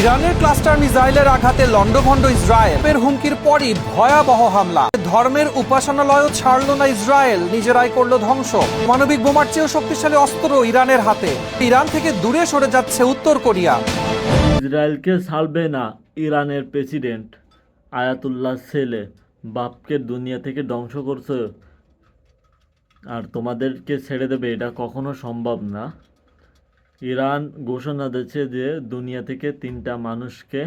ইরানের ক্লাস্টার মিসাইলের আঘাতে লন্ডভন্ড ইসরায়েলের হুমকির পরই ভয়াবহ হামলা। ধর্মের উপাসনালয়ও ছাড়ল না ইসরায়েল, নিজেরাই করল ধ্বংস। মানবিক বোমার চেয়েও শক্তিশালী অস্ত্র ইরানের হাতে। ইরান থেকে দূরে সরে যাচ্ছে উত্তর কোরিয়া। ইসরায়েলকে ছাড়বে না ইরানের প্রেসিডেন্ট আয়াতুল্লাহ ছেলে। বাপকে দুনিয়া থেকে ধ্বংস করছে আর তোমাদেরকে ছেড়ে দেবে, এটা কখনো সম্ভব না। ইরান ঘোষণা দিচ্ছে যে দুনিয়া থেকে 3টা মানুষকে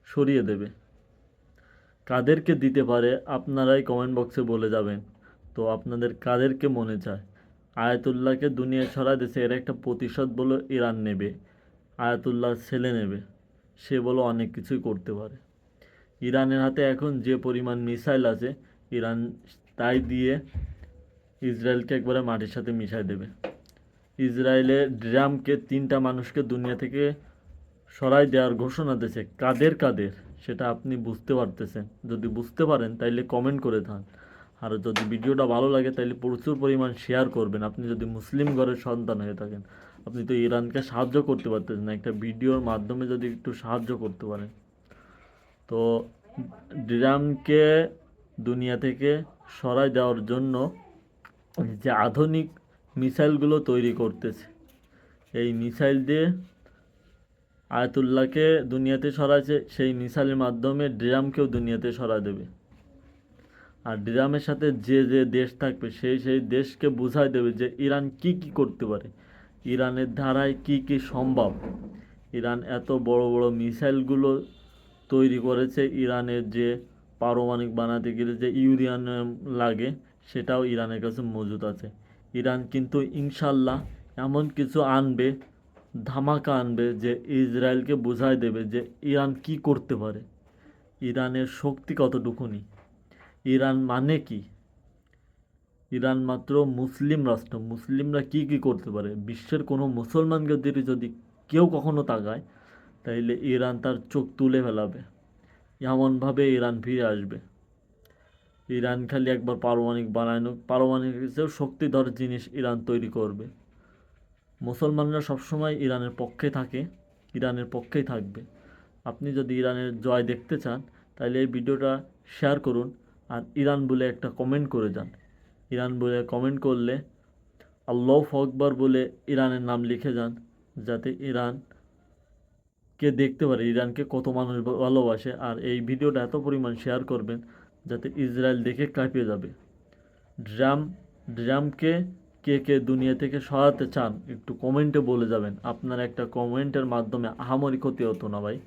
সরিয়ে দেবে। কাদেরকে দিতে পারে আপনারাই কমেন্ট বক্সে বলে যাবেন। তো আপনাদের কাদেরকে মনে চায়? আয়াতুল্লাহকে দুনিয়া ছড়া দিচ্ছে, এর একটা প্রতিশোধ বলে ইরান নেবে। আয়াতুল্লাহর ছেলে নেবে, সে বলে অনেক কিছুই করতে পারে। ইরানের হাতে এখন যে পরিমাণ মিসাইল আছে, ইরান তাই দিয়ে ইসরায়েলকে একবারে মাটির সাথে মিশাই দেবে। ইসরায়েলের ড্রামকে 3টা মানুষকে দুনিয়া থেকে সরাই দেওয়ার ঘোষণা দিয়েছে। কাদের কাদের সেটা আপনি বুঝতে পারতেছেন? যদি বুঝতে পারেন তাইলে কমেন্ট করে থান। আর যদি ভিডিওটা ভালো লাগে তাইলে প্রচুর পরিমাণ শেয়ার করবেন। আপনি যদি মুসলিম ঘরের সন্তান হয়ে থাকেন, আপনি তো ইরানকে সাহায্য করতে পারতেছেন না, একটা ভিডিওর মাধ্যমে যদি একটু সাহায্য করতে পারেন। তো ড্রামকে দুনিয়া থেকে সরাই দেওয়ার জন্য যে আধুনিক মিসাইলগুলো তৈরি করতেছে, এই মিসাইল দিয়ে আয়াতুল্লাহকে দুনিয়াতে সরাইছে, সেই মিসাইলের মাধ্যমে ড্রামকেও দুনিয়াতে সরা দেবে। আর ড্রামের সাথে যে যে দেশ থাকবে সেই সেই দেশকে বুঝাই দেবে যে ইরান কি কি করতে পারে, ইরানের ধারায় কি কি সম্ভব। ইরান এত বড় বড় মিসাইলগুলো তৈরি করেছে, ইরানের যে পারমাণবিক বানাতে গেলে যে ইউরেনিয়াম লাগে সেটাও ইরানের কাছে মজুদ আছে। ইরান কিন্তু ইনশাল্লাহ এমন কিছু আনবে, ধামাকা আনবে, যে ইসরায়েলকে বোঝায় দেবে যে ইরান কি করতে পারে, ইরানের শক্তি কতটুকুনি, ইরান মানে কি। ইরান মাত্র মুসলিম রাষ্ট্র, মুসলিমরা কি কি করতে পারে, বিশ্বের কোনো মুসলমানকে দিকে যদি কেউ কখনো তাকায় তাইলে ইরান তার চোখ তুলে ফেলাবে। এমনভাবে ইরান ফিরে আসবে। ইরান খালি একবার পারমাণবিক বানানো, পারমাণবিক শক্তিধর জিনিস ইরান তৈরি করবে। মুসলমানরা সবসময় ইরানের পক্ষে থাকে, ইরানের পক্ষেই থাকবে। আপনি যদি ইরানের জয় দেখতে চান তাহলে এই ভিডিওটা শেয়ার করুন আর ইরান বলে একটা কমেন্ট করে যান। ইরান বলে কমেন্ট করলে আল্লাহু আকবার বলে ইরানের নাম লিখে যান, যাতে ইরানকে দেখতে পারে ইরানকে কত মানুষ ভালোবাসে। আর এই ভিডিওটা এত পরিমাণ শেয়ার করবেন যাতে ইসরায়েল দেখে কাঁপিয়ে যাবে। ড্রামকে কে কে দুনিয়া থেকে সরাতে চান একটু কমেন্টে বলে যাবেন। আপনার একটা কমেন্টের মাধ্যমে আহামরি ক্ষতি হতো না ভাই।